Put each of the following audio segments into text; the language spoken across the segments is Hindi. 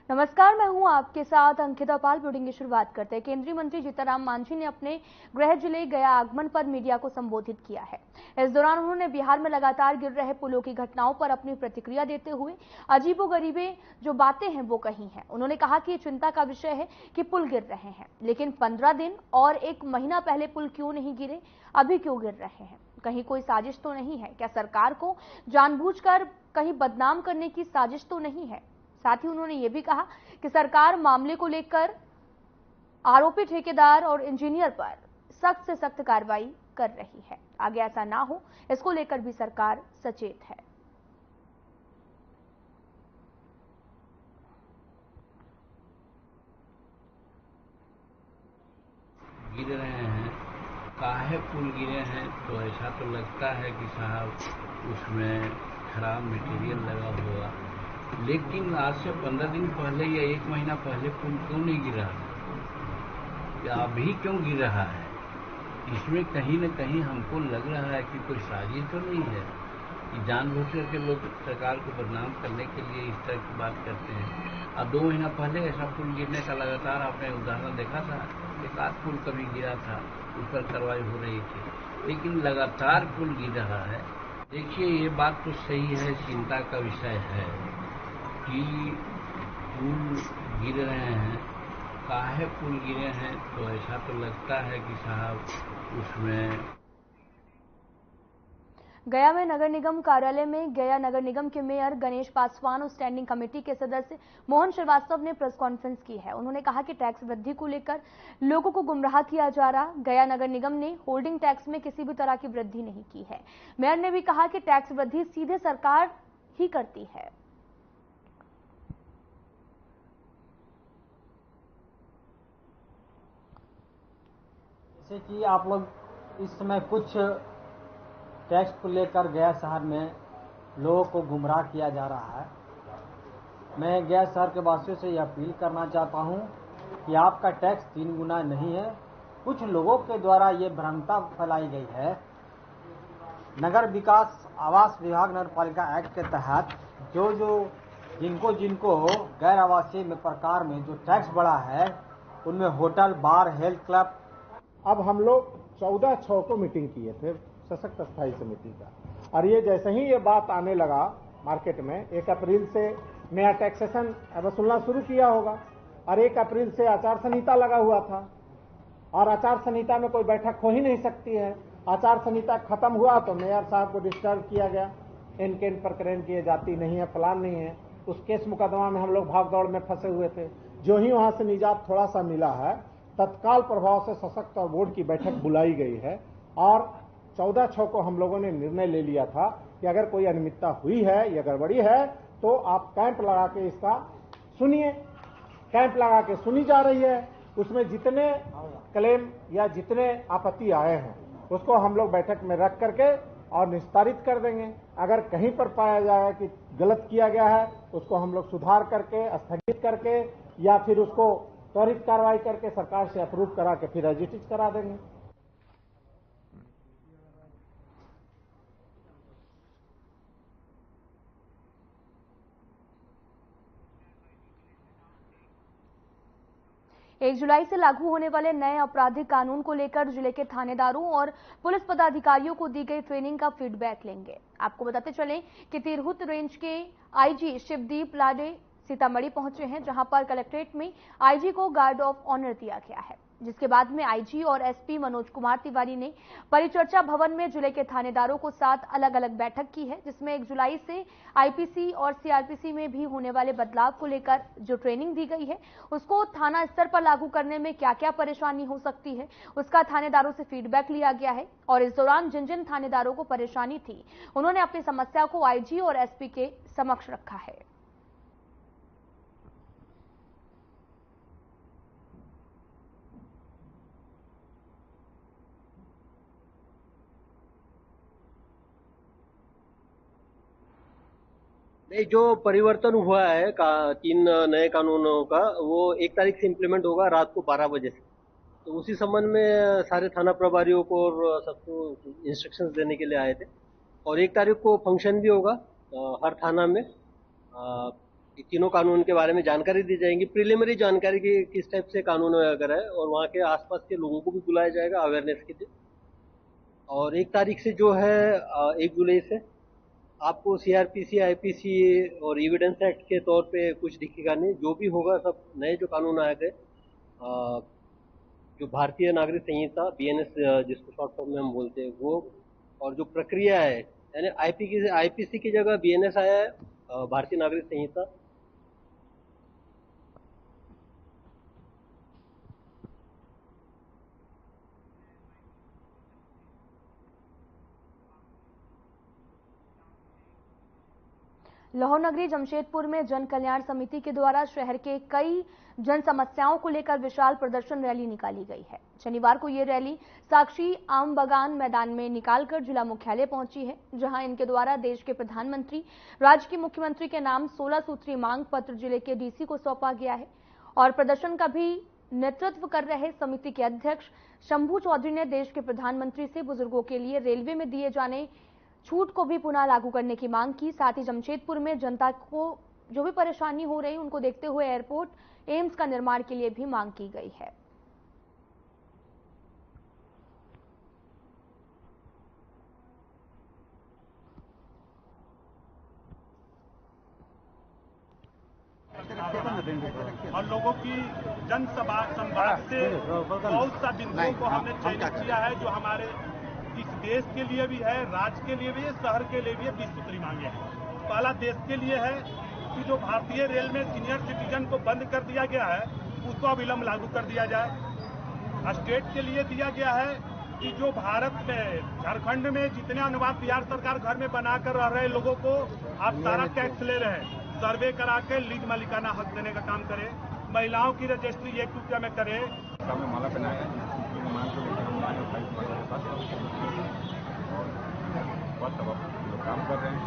नमस्कार, मैं हूं आपके साथ अंकिता पाल। ब्रीडिंग की शुरुआत करते हैं। केंद्रीय मंत्री जीतनराम मांझी ने अपने गृह जिले गया आगमन पर मीडिया को संबोधित किया है। इस दौरान उन्होंने बिहार में लगातार गिर रहे पुलों की घटनाओं पर अपनी प्रतिक्रिया देते हुए अजीबोगरीबे जो बातें हैं वो कही हैं। उन्होंने कहा कि ये चिंता का विषय है कि पुल गिर रहे हैं, लेकिन 15 दिन और 1 महीना पहले पुल क्यों नहीं गिरे, अभी क्यों गिर रहे हैं? कहीं कोई साजिश तो नहीं है? क्या सरकार को जानबूझकर कहीं बदनाम करने की साजिश तो नहीं है? साथ ही उन्होंने ये भी कहा कि सरकार मामले को लेकर आरोपी ठेकेदार और इंजीनियर पर सख्त से सख्त कार्रवाई कर रही है। आगे ऐसा ना हो, इसको लेकर भी सरकार सचेत है। गिर रहे हैं, काहे पुल गिरे हैं, तो ऐसा तो लगता है कि साहब उसमें खराब मटेरियल लगा होगा। लेकिन आज से 15 दिन पहले या 1 महीना पहले पुल क्यों नहीं गिरा, या अभी क्यों गिर रहा है? इसमें कहीं न कहीं हमको लग रहा है कि कोई साजिश तो नहीं है कि जानबूझ करके लोग सरकार को बदनाम करने के लिए इस तरह की बात करते हैं। अब 2 महीना पहले ऐसा पुल गिरने का लगातार आपने उदाहरण देखा था। एक आध पुल कभी गिरा था, उस पर कार्रवाई हो रही थी, लेकिन लगातार पुल गिर रहा है। देखिए, ये बात तो सही है, चिंता का विषय है कि पुल गिर रहे हैं, काहे पुल गिरे हैं, तो ऐसा तो लगता है कि साहब उसमें गया में नगर निगम कार्यालय में गया नगर निगम के मेयर गणेश पासवान और स्टैंडिंग कमेटी के सदस्य मोहन श्रीवास्तव ने प्रेस कॉन्फ्रेंस की है। उन्होंने कहा कि टैक्स वृद्धि को लेकर लोगों को गुमराह किया जा रहा। गया नगर निगम ने होल्डिंग टैक्स में किसी भी तरह की वृद्धि नहीं की है। मेयर ने भी कहा कि टैक्स वृद्धि सीधे सरकार ही करती है। जैसे कि आप लोग इस समय कुछ टैक्स को लेकर गया शहर में लोगों को गुमराह किया जा रहा है। मैं गया शहर के वासियों से यह अपील करना चाहता हूं कि आपका टैक्स 3 गुना नहीं है। कुछ लोगों के द्वारा ये भ्रांता फैलाई गई है। नगर विकास आवास विभाग नगर पालिका एक्ट के तहत जो जिनको गैर आवासीय में प्रकार में जो टैक्स बढ़ा है, उनमें होटल, बार, हेल्थ क्लब। अब हम लोग 14/6 को मीटिंग किए थे सशक्त स्थायी समिति का, और ये जैसे ही ये बात आने लगा मार्केट में, 1 अप्रैल से नया टैक्सेशन वसूलना शुरू किया होगा, और 1 अप्रैल से आचार संहिता लगा हुआ था, और आचार संहिता में कोई बैठक हो ही नहीं सकती है। आचार संहिता खत्म हुआ तो मेयर साहब को डिस्टर्ब किया गया, इनके इन प्रकरण की जाति नहीं है, फलान नहीं है। उस केस मुकदमा में हम लोग भाग दौड़ में फंसे हुए थे। जो ही वहां से निजात थोड़ा सा मिला है, तत्काल प्रभाव से सशक्त और बोर्ड की बैठक बुलाई गई है, और 14/6 को हम लोगों ने निर्णय ले लिया था कि अगर कोई अनियमितता हुई है या गड़बड़ी है तो आप कैंप लगा के इसका सुनिए। कैंप लगा के सुनी जा रही है। उसमें जितने क्लेम या जितने आपत्ति आए हैं उसको हम लोग बैठक में रख करके और निस्तारित कर देंगे। अगर कहीं पर पाया जाए कि गलत किया गया है, उसको हम लोग सुधार करके, स्थगित करके, या फिर उसको त्वरित कार्रवाई करके सरकार से अप्रूव करा के फिर रजिस्ट्री करा देंगे। एक जुलाई से लागू होने वाले नए आपराधिक कानून को लेकर जिले के थानेदारों और पुलिस पदाधिकारियों को दी गई ट्रेनिंग का फीडबैक लेंगे। आपको बताते चलें कि तिरहुत रेंज के आईजी शिवदीप लाडे सीतामढ़ी पहुंचे हैं, जहां पर कलेक्ट्रेट में आईजी को गार्ड ऑफ ऑनर दिया गया है, जिसके बाद में आईजी और एसपी मनोज कुमार तिवारी ने परिचर्चा भवन में जिले के थानेदारों को साथ अलग अलग बैठक की है, जिसमें 1 जुलाई से आईपीसी और सीआरपीसी में भी होने वाले बदलाव को लेकर जो ट्रेनिंग दी गई है, उसको थाना स्तर पर लागू करने में क्या क्या परेशानी हो सकती है, उसका थानेदारों से फीडबैक लिया गया है। और इस दौरान जिन जिन थानेदारों को परेशानी थी, उन्होंने अपनी समस्या को आईजी और एसपी के समक्ष रखा है। नहीं, जो परिवर्तन हुआ है 3 नए कानूनों का, वो 1 तारीख से इम्प्लीमेंट होगा रात को 12 बजे से। तो उसी संबंध में सारे थाना प्रभारियों को और सबको इंस्ट्रक्शंस देने के लिए आए थे। और 1 तारीख को फंक्शन भी होगा हर थाना में। ये तीनों कानून के बारे में जानकारी दी जाएगी, प्रिलिमिनरी जानकारी की किस टाइप से कानून वगैरह है, और वहाँ के आसपास के लोगों को भी बुलाया जाएगा अवेयरनेस के लिए। और 1 तारीख से जो है 1 जुलाई से आपको सीआरपीसी, आईपीसी और एविडेंस एक्ट के तौर पे कुछ दिखेगा नहीं। जो भी होगा सब नए जो कानून आए थे, जो भारतीय नागरिक संहिता बीएनएस जिसको शॉर्ट फॉर्म में हम बोलते हैं वो, और जो प्रक्रिया है यानी आईपीसी की जगह बीएनएस आया है, भारतीय नागरिक संहिता। लाहौर नगरी जमशेदपुर में जन कल्याण समिति के द्वारा शहर के कई जन समस्याओं को लेकर विशाल प्रदर्शन रैली निकाली गई है। शनिवार को ये रैली साक्षी आम बगान मैदान में निकालकर जिला मुख्यालय पहुंची है, जहां इनके द्वारा देश के प्रधानमंत्री, राज्य के मुख्यमंत्री के नाम 16 सूत्रीय मांग पत्र जिले के डीसी को सौंपा गया है। और प्रदर्शन का भी नेतृत्व कर रहे समिति के अध्यक्ष शंभू चौधरी ने देश के प्रधानमंत्री से बुजुर्गों के लिए रेलवे में दिए जाने छूट को भी पुनः लागू करने की मांग की। साथ ही जमशेदपुर में जनता को जो भी परेशानी हो रही उनको देखते हुए एयरपोर्ट, एम्स का निर्माण के लिए भी मांग की गई है। और लोगों की जनसभा संवाद से बहुत सा बिंदुओं को हमने चयनित किया है, जो हमारे इस देश के लिए भी है, राज्य के लिए भी है, शहर के लिए भी है। 20 सूत्री मांगे हैं। पहला देश के लिए है कि जो भारतीय रेल में सीनियर सिटीजन को बंद कर दिया गया है उसको अविलंब लागू कर दिया जाए। स्टेट के लिए दिया गया है कि जो भारत में झारखंड में जितने अनुवाद बिहार सरकार घर में बनाकर रह रहे लोगों को आप सारा टैक्स ले रहे हैं, सर्वे करा के लीज मालिकाना हक देने का काम करे। महिलाओं की रजिस्ट्री 1 रुपया में करे। माला बनाया बहुत सब लोग काम कर रहे हैं।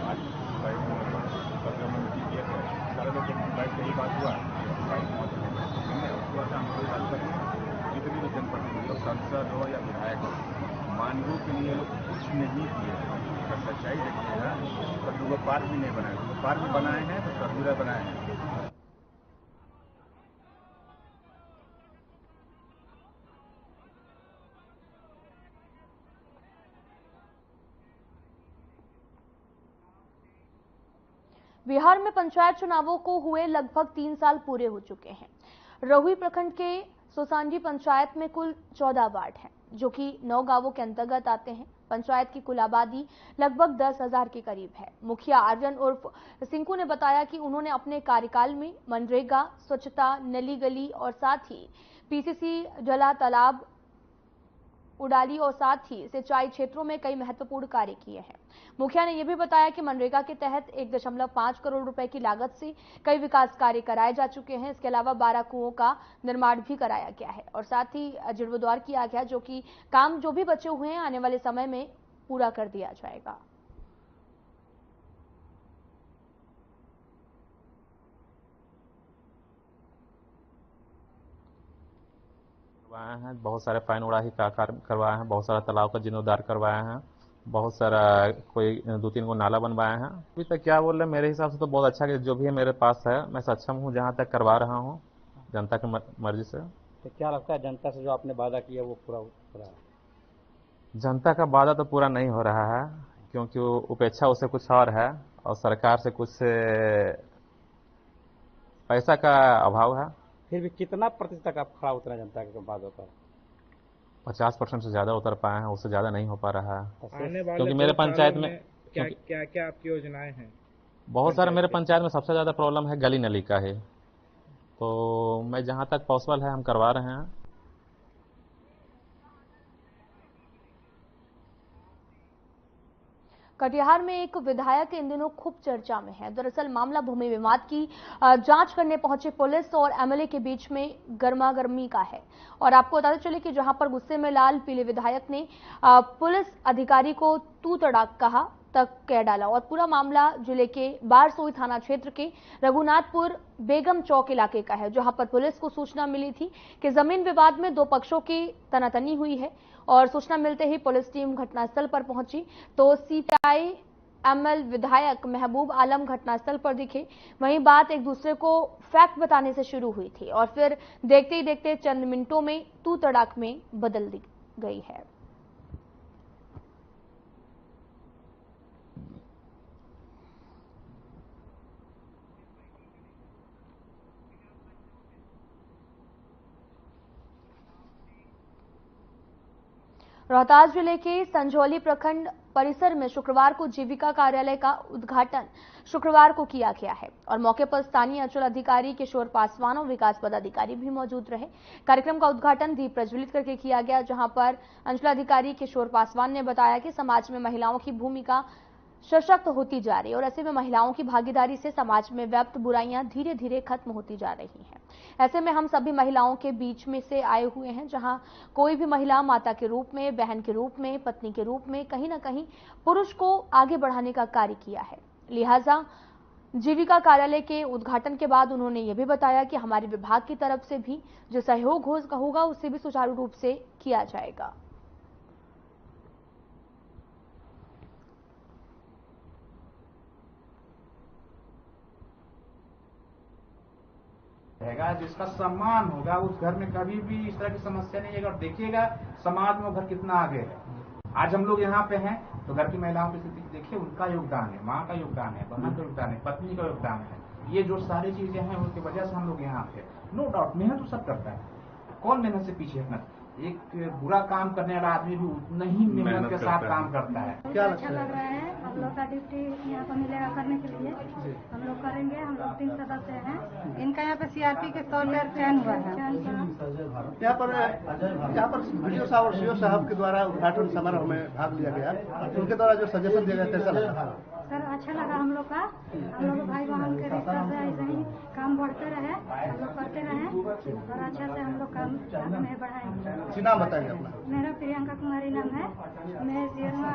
आज में मीटिंग किया है, सारे लोग से ही बात हुआ जितने भी जनप्रतिनिधि सांसद हो या विधायक हो, मानवों के लिए लोग कुछ नहीं किए। अगर सच्चाई देखिएगा तो लोग पार्क भी नहीं बनाए, पार्क भी बनाए हैं तो सरगुजा बनाए हैं। बिहार में पंचायत चुनावों को हुए लगभग 3 साल पूरे हो चुके हैं। रहुई प्रखंड के सोसांडी पंचायत में कुल 14 वार्ड हैं, जो कि 9 गांवों के अंतर्गत आते हैं। पंचायत की कुल आबादी लगभग 10,000 के करीब है। मुखिया आर्यन उर्फ सिंकू ने बताया कि उन्होंने अपने कार्यकाल में मनरेगा, स्वच्छता, नली गली और साथ ही पीसीसी, जला तालाब, उडाली और साथ ही सिंचाई क्षेत्रों में कई महत्वपूर्ण कार्य किए हैं। मुखिया ने यह भी बताया कि मनरेगा के तहत 1.5 करोड़ रुपए की लागत से कई विकास कार्य कराए जा चुके हैं। इसके अलावा 12 कुओं का निर्माण भी कराया गया है और साथ ही जीर्णोद्धार किया गया, जो कि काम जो भी बचे हुए हैं आने वाले समय में पूरा कर दिया जाएगा। करवाए हैं, बहुत सारे फाइन उड़ाही का कार्य करवाए हैं, बहुत सारा तालाब का जीर्णोद्धार करवाए हैं, बहुत सारा कोई 2-3 को नाला बनवाए हैं। अभी तक क्या बोल रहे हैं, मेरे हिसाब से तो बहुत अच्छा कि जो भी है मेरे पास है, मैं सक्षम हूँ जहाँ तक करवा रहा हूँ जनता की मर्जी से। तो क्या लगता है जनता से जो आपने वादा किया वो पूरा हो रहा है? जनता का वादा तो पूरा नहीं हो रहा है, क्योंकि उपेक्षा उससे कुछ और है और सरकार से कुछ पैसा का अभाव है। फिर भी कितना प्रतिशत तक आप खड़ा उतरा जनता के वादों पर? 50% से ज्यादा उतर पाए हैं, उससे ज्यादा नहीं हो पा रहा है। आने वाले क्योंकि मेरे पंचायत में क्या क्या आपकी योजनाएं हैं? बहुत सारे मेरे पंचायत में सबसे ज्यादा प्रॉब्लम है गली नली का है, तो मैं जहां तक पॉसिबल है हम करवा रहे हैं। कटिहार में एक विधायक इन दिनों खूब चर्चा में है। दरअसल मामला भूमि विवाद की जांच करने पहुंचे पुलिस और एमएलए के बीच में गर्मागर्मी का है। और आपको बताते चले कि जहां पर गुस्से में लाल पीले विधायक ने पुलिस अधिकारी को तू तड़ाक कहा तक कह डाला। और पूरा मामला जिले के बारसोई थाना क्षेत्र के रघुनाथपुर बेगम चौक इलाके का है, जहां पर पुलिस को सूचना मिली थी कि जमीन विवाद में 2 पक्षों की तनातनी हुई है। और सूचना मिलते ही पुलिस टीम घटनास्थल पर पहुंची तो सीपीआई एमएल विधायक महबूब आलम घटनास्थल पर दिखे। वहीं बात एक दूसरे को फैक्ट बताने से शुरू हुई थी और फिर देखते ही देखते चंद मिनटों में तू तड़ाक में बदल दी गई है। रोहतास जिले के संझौली प्रखंड परिसर में शुक्रवार को जीविका कार्यालय का उद्घाटन शुक्रवार को किया गया है और मौके पर स्थानीय अंचल अधिकारी किशोर पासवान और विकास पदाधिकारी भी मौजूद रहे। कार्यक्रम का उद्घाटन दीप प्रज्वलित करके किया गया, जहां पर अंचल अधिकारी किशोर पासवान ने बताया कि समाज में महिलाओं की भूमिका सशक्त होती जा रही है और ऐसे में महिलाओं की भागीदारी से समाज में व्याप्त बुराइयां धीरे धीरे खत्म होती जा रही हैं। ऐसे में हम सभी महिलाओं के बीच में से आए हुए हैं, जहां कोई भी महिला माता के रूप में, बहन के रूप में, पत्नी के रूप में कहीं ना कहीं पुरुष को आगे बढ़ाने का कार्य किया है। लिहाजा जीविका कार्यालय के उद्घाटन के बाद उन्होंने ये भी बताया कि हमारे विभाग की तरफ से भी जो सहयोग होगा उसे भी सुचारू रूप से किया जाएगा। रहेगा, जिसका सम्मान होगा, उस घर में कभी भी इस तरह की समस्या नहीं है। और देखिएगा समाज में वो घर कितना आगे है। आज हम लोग यहाँ पे हैं तो घर की महिलाओं की स्थिति देखिए, उनका योगदान है, माँ का योगदान है, बहन का योगदान है, पत्नी का योगदान है। ये जो सारी चीजें हैं उसकी वजह से हम लोग यहाँ पे। नो डाउट मेहनत तो सब करता है, कौन मेहनत से पीछे हटना। एक बुरा काम करने वाला आदमी भी उतना ही मेहनत के साथ काम करता है। क्या अच्छा लग रहा है, हम लोग का ड्यूटी यहाँ पर मिलेगा करने के लिए, हम लोग करेंगे। हम लोग 3 सदस्य हैं। इनका यहाँ पे सीआरपी के तौर पर चयन हुआ है। यहाँ पर वीडियो साहब और सीओ साहब के द्वारा उद्घाटन समारोह में भाग लिया गया, उनके द्वारा जो सजेशन दिया गया कैसा लगा? सर अच्छा लगा हम लोग का। हम लोग भाई बहन के रिश्ते से ऐसे ही काम बढ़ते रहे, हम लोग करते रहे और अच्छा से हम लोग काम आगे बढ़ाएंगे। नाम बताएंगे अपना? मेरा प्रियंका कुमारी नाम है। मैं सियरवा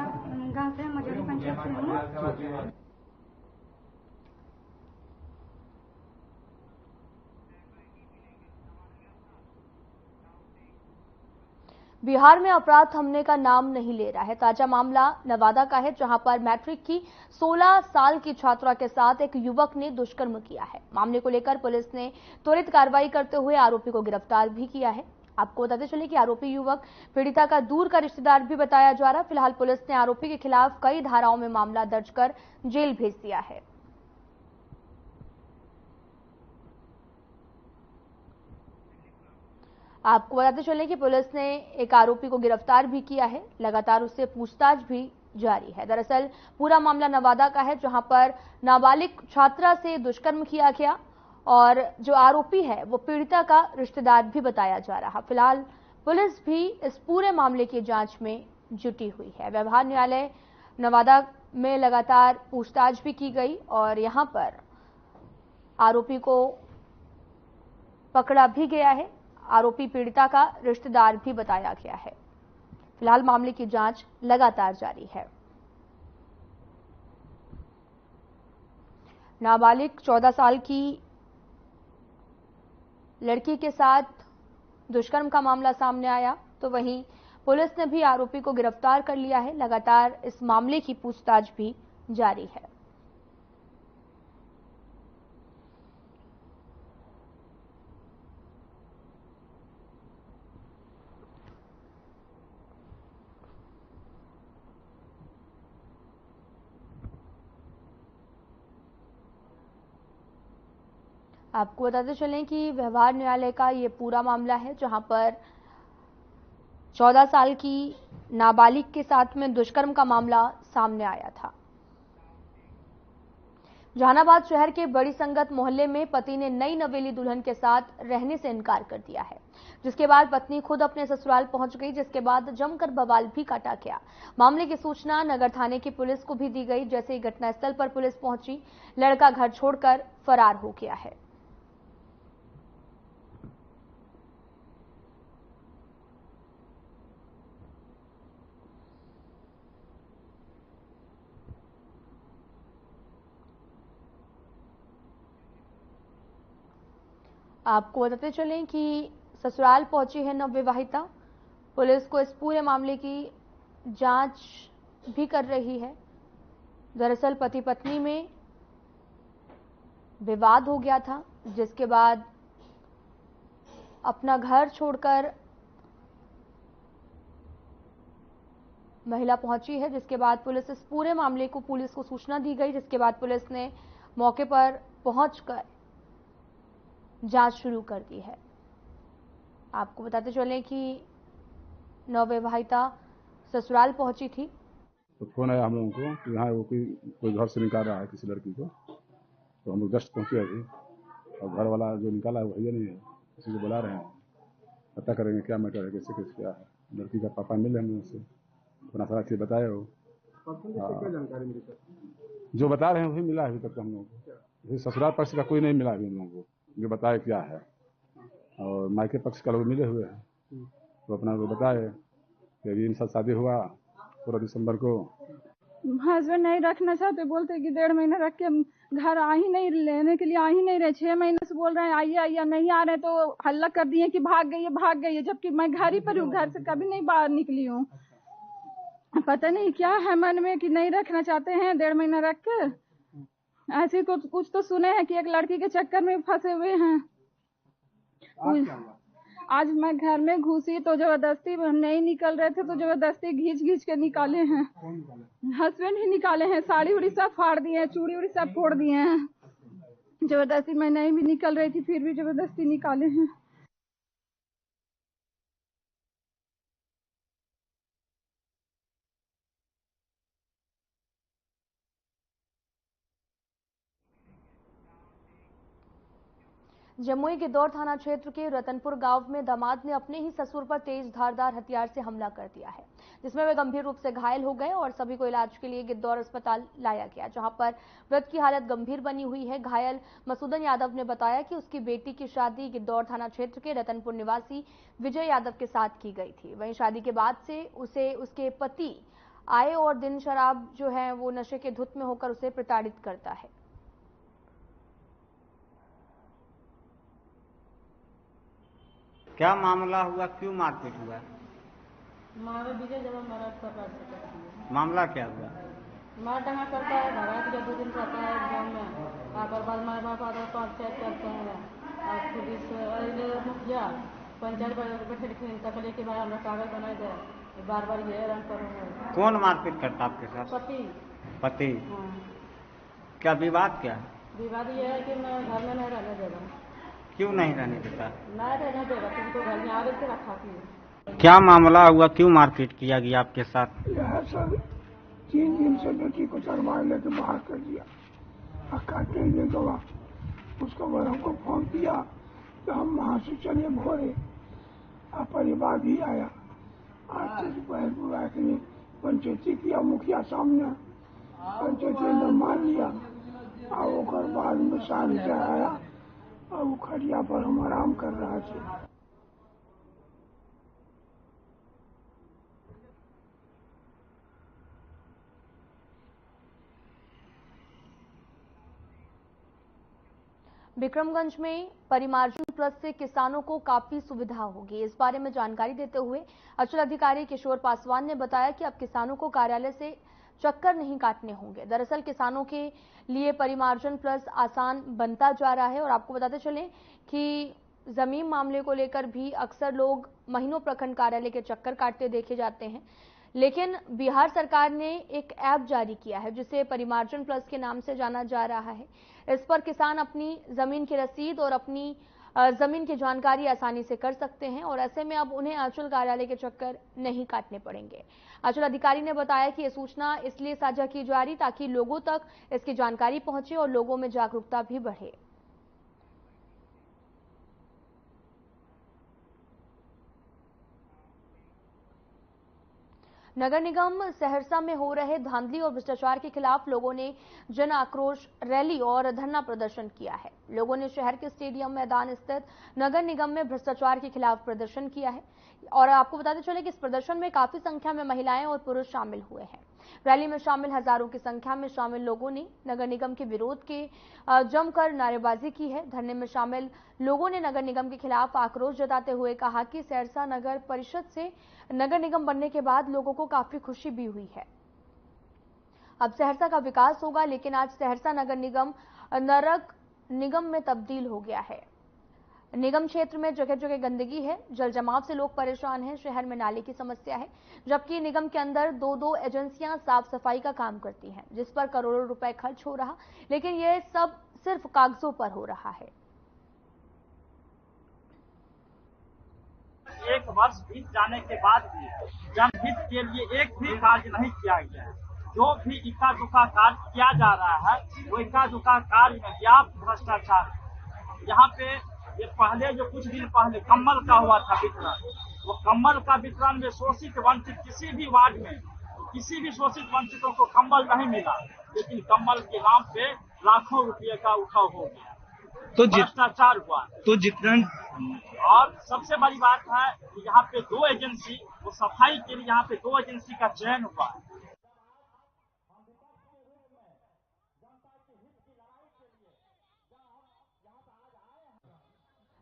गाँव से मजोली पंचायत से हूँ। बिहार में अपराध थमने का नाम नहीं ले रहा है। ताजा मामला नवादा का है, जहां पर मैट्रिक की 16 साल की छात्रा के साथ एक युवक ने दुष्कर्म किया है। मामले को लेकर पुलिस ने त्वरित कार्रवाई करते हुए आरोपी को गिरफ्तार भी किया है। आपको बताते चले कि आरोपी युवक पीड़िता का दूर का रिश्तेदार भी बताया जा रहा है। फिलहाल पुलिस ने आरोपी के खिलाफ कई धाराओं में मामला दर्ज कर जेल भेज दिया है। आपको बताते चले कि पुलिस ने एक आरोपी को गिरफ्तार भी किया है, लगातार उससे पूछताछ भी जारी है। दरअसल पूरा मामला नवादा का है, जहां पर नाबालिग छात्रा से दुष्कर्म किया गया और जो आरोपी है वो पीड़िता का रिश्तेदार भी बताया जा रहा। फिलहाल पुलिस भी इस पूरे मामले की जांच में जुटी हुई है। व्यवहार न्यायालय नवादा में लगातार पूछताछ भी की गई और यहां पर आरोपी को पकड़ा भी गया है। आरोपी पीड़िता का रिश्तेदार भी बताया गया है। फिलहाल मामले की जांच लगातार जारी है। नाबालिग 14 साल की लड़की के साथ दुष्कर्म का मामला सामने आया, तो वहीं पुलिस ने भी आरोपी को गिरफ्तार कर लिया है। लगातार इस मामले की पूछताछ भी जारी है। आपको बताते चलें कि व्यवहार न्यायालय का ये पूरा मामला है, जहां पर 14 साल की नाबालिग के साथ में दुष्कर्म का मामला सामने आया था। जहानाबाद शहर के बड़ी संगत मोहल्ले में पति ने नई नवेली दुल्हन के साथ रहने से इनकार कर दिया है, जिसके बाद पत्नी खुद अपने ससुराल पहुंच गई, जिसके बाद जमकर बवाल भी काटा गया। मामले की सूचना नगर थाने की पुलिस को भी दी गई। जैसे ही घटनास्थल पर पुलिस पहुंची, लड़का घर छोड़कर फरार हो गया है। आपको बताते चलें कि ससुराल पहुंची है नवविवाहिता। पुलिस को इस पूरे मामले की जांच भी कर रही है। दरअसल पति पत्नी में विवाद हो गया था, जिसके बाद अपना घर छोड़कर महिला पहुंची है, जिसके बाद पुलिस इस पूरे मामले को पुलिस को सूचना दी गई, जिसके बाद पुलिस ने मौके पर पहुंचकर जांच शुरू कर दी है। आपको बताते चलें कि नवविवाहिता ससुराल पहुंची थी तो फोन आया हम लोगों को कि यहाँ वो कोई घर से निकाल रहा है किसी लड़की को, तो हम लोग जस्ट पहुंचे अभी, और घर वाला जो निकाला है वो भैया नहीं है, किसी को बुला रहे हैं, पता करेंगे क्या मैटर है, कैसे क्या है। लड़की का पापा मिले हम लोग से, अपना सारा चीज बताया वो, क्या जानकारी मिली सर? जो बता रहे हैं वही मिला अभी तक तो हम लोगों को। ससुराल पक्ष का कोई नहीं मिला अभी हम लोगों को, जो बताए क्या है, और मायके पक्ष का लोग मिले हुए हैं, तो अपना वो बताए कि अभी इनका शादी हुआ 16 दिसंबर को। हस्बैंड नहीं रखना चाहते, बोलते कि 1.5 महीना रख के घर आ ही नहीं, लेने के लिए आ ही नहीं रहे। 6 महीने से बोल रहे हैं आइए आइए, नहीं आ रहे तो हल्ला कर दिए कि भाग गई है, जबकि मैं घर ही पर हूँ, घर से कभी नहीं बाहर निकली हूँ। पता नहीं क्या है मन में कि नहीं रखना चाहते हैं 1.5 महीना रख के। ऐसे कुछ तो सुने हैं कि एक लड़की के चक्कर में फंसे हुए हैं। आज मैं घर में घुसी तो जबरदस्ती नहीं निकल रहे थे, तो जबरदस्ती घींच के निकाले हैं। हस्बैंड ही निकाले हैं, साड़ी उड़ी सब फाड़ दिए हैं, चूड़ी उड़ी सब फोड़ दिए हैं। जबरदस्ती मैं नहीं भी निकल रही थी, फिर भी जबरदस्ती निकाले हैं। जमुई गिद्धौर थाना क्षेत्र के रतनपुर गांव में दामाद ने अपने ही ससुर पर तेज धारदार हथियार से हमला कर दिया है, जिसमें वे गंभीर रूप से घायल हो गए और सभी को इलाज के लिए गिद्धौर अस्पताल लाया गया, जहां पर वृद्ध की हालत गंभीर बनी हुई है। घायल मसूदन यादव ने बताया कि उसकी बेटी की शादी गिद्धौर थाना क्षेत्र के रतनपुर निवासी विजय यादव के साथ की गई थी। वहीं शादी के बाद से उसे उसके पति आए और दिन शराब जो है वो नशे के धुत में होकर उसे प्रताड़ित करता है। क्या मामला हुआ, क्यों मारपीट हुआ? विजय जब मारा करती मामला क्या हुआ? मार डंगा करता है, भगात के 2 दिन रहता है गाँव में, आकर बाद माँ बाप आकर पंचायत करते हैं और पुलिस मुखिया पंचायत बैठे तकले के बाद हमरा कागज बना दे, बार बार ये रंग करूँगा। कौन मारपीट करता आपके साथ? पति। हाँ। क्या विवाद क्या? विवाद ये है कि मैं घर में नहीं रहने देगा। क्यों नहीं रहने देता? नहीं रहने देगा, तुमको घर में आगे से रखा थी। क्या मामला हुआ, क्यों मारपीट किया गया आपके साथ? यह सर 3 दिन से बेटी को चरवाए लेके बाहर कर दिया, कहते हैं दवा। उसके बाद हमको फोन किया तो हम वहाँ से चले भोरे, परिवार भी आया। आज तो दोपहर बुला के पंचायती किया, मुखिया सामने पंचायती ने मान लिया, और बाद में शाम से आया और खड़िया पर हम आराम कर रहा थे। विक्रमगंज में परिमार्जन प्लस से किसानों को काफी सुविधा होगी। इस बारे में जानकारी देते हुए अंचल अधिकारी किशोर पासवान ने बताया कि अब किसानों को कार्यालय से चक्कर नहीं काटने होंगे। दरअसल किसानों के लिए परिमार्जन प्लस आसान बनता जा रहा है और आपको बताते चलें कि जमीन मामले को लेकर भी अक्सर लोग महीनों प्रखंड कार्यालय के चक्कर काटते देखे जाते हैं, लेकिन बिहार सरकार ने एक ऐप जारी किया है जिसे परिमार्जन प्लस के नाम से जाना जा रहा है। इस पर किसान अपनी जमीन की रसीद और अपनी जमीन की जानकारी आसानी से कर सकते हैं और ऐसे में अब उन्हें अंचल कार्यालय के चक्कर नहीं काटने पड़ेंगे। अंचल अधिकारी ने बताया कि यह सूचना इसलिए साझा की जा रही ताकि लोगों तक इसकी जानकारी पहुंचे और लोगों में जागरूकता भी बढ़े। नगर निगम सहरसा में हो रहे धांधली और भ्रष्टाचार के खिलाफ लोगों ने जन आक्रोश रैली और धरना प्रदर्शन किया है। लोगों ने शहर के स्टेडियम मैदान स्थित नगर निगम में भ्रष्टाचार के खिलाफ प्रदर्शन किया है और आपको बताते चले कि इस प्रदर्शन में काफी संख्या में महिलाएं और पुरुष शामिल हुए हैं। रैली में शामिल हजारों की संख्या में शामिल लोगों ने नगर निगम के विरोध के जमकर नारेबाजी की है। धरने में शामिल लोगों ने नगर निगम के खिलाफ आक्रोश जताते हुए कहा कि सहरसा नगर परिषद से नगर निगम बनने के बाद लोगों को काफी खुशी भी हुई है। अब सहरसा का विकास होगा, लेकिन आज सहरसा नगर निगम नरक निगम में तब्दील हो गया है। निगम क्षेत्र में जगह जगह गंदगी है, जल जमाव से लोग परेशान हैं, शहर में नाले की समस्या है, जबकि निगम के अंदर दो एजेंसियां साफ सफाई का काम करती हैं, जिस पर करोड़ों रुपए खर्च हो रहा, लेकिन यह सब सिर्फ कागजों पर हो रहा है। एक वर्ष बीत जाने के बाद भी जनहित के लिए एक भी कार्य नहीं किया गया है। जो भी इक्का दुक्का कार्य किया जा रहा है, वो इक्का दुक्का कार्य में व्याप्त भ्रष्टाचार है। यहाँ पे ये पहले जो कुछ दिन पहले कम्बल का हुआ था वितरण, वो कम्बल का वितरण में शोषित वंचित किसी भी वार्ड में किसी भी शोषित वंचितों को कम्बल नहीं मिला, लेकिन कम्बल के नाम पे लाखों रुपये का उठाव हो गया, तो भ्रष्टाचार हुआ। तो जितना और सबसे बड़ी बात है कि यहाँ पे दो एजेंसी, वो सफाई के लिए यहाँ पे दो एजेंसी का चयन हुआ है।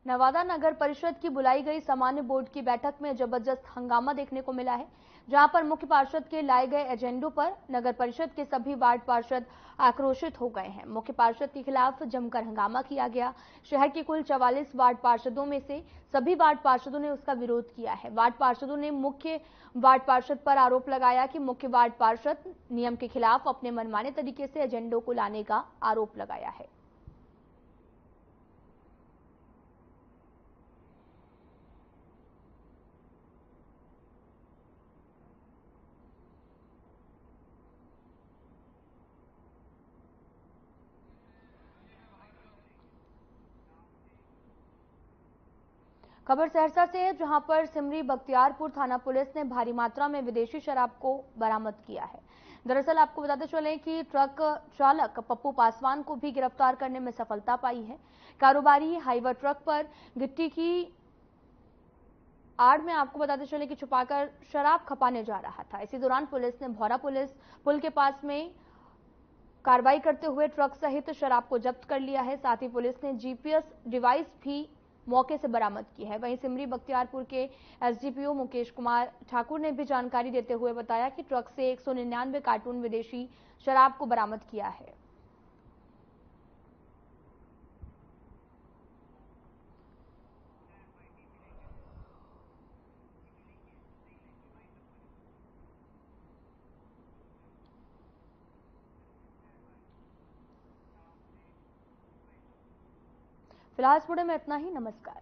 नवादा नगर परिषद की बुलाई गई सामान्य बोर्ड की बैठक में जबरदस्त हंगामा देखने को मिला है, जहां पर मुख्य पार्षद के लाए गए एजेंडों पर नगर परिषद के सभी वार्ड पार्षद आक्रोशित हो गए हैं। मुख्य पार्षद के खिलाफ जमकर हंगामा किया गया। शहर के कुल 44 वार्ड पार्षदों में से सभी वार्ड पार्षदों ने उसका विरोध किया है। वार्ड पार्षदों ने मुख्य वार्ड पार्षद पर आरोप लगाया कि मुख्य वार्ड पार्षद नियम के खिलाफ अपने मनमाने तरीके से एजेंडों को लाने का आरोप लगाया है। खबर सहरसा से है, जहां पर सिमरी बख्तियारपुर थाना पुलिस ने भारी मात्रा में विदेशी शराब को बरामद किया है। दरअसल आपको बताते चलें कि ट्रक चालक पप्पू पासवान को भी गिरफ्तार करने में सफलता पाई है। कारोबारी हाईवा ट्रक पर गिट्टी की आड़ में आपको बताते चलें कि छुपाकर शराब खपाने जा रहा था। इसी दौरान पुलिस ने भौरा पुलिस पुल के पास में कार्रवाई करते हुए ट्रक सहित शराब को जब्त कर लिया है। साथ ही पुलिस ने जीपीएस डिवाइस भी मौके से बरामद की है। वहीं सिमरी बख्तियारपुर के एसडीपीओ मुकेश कुमार ठाकुर ने भी जानकारी देते हुए बताया कि ट्रक से 199 कार्टून विदेशी शराब को बरामद किया है। फिलहाल इस वीडियो में इतना ही। नमस्कार।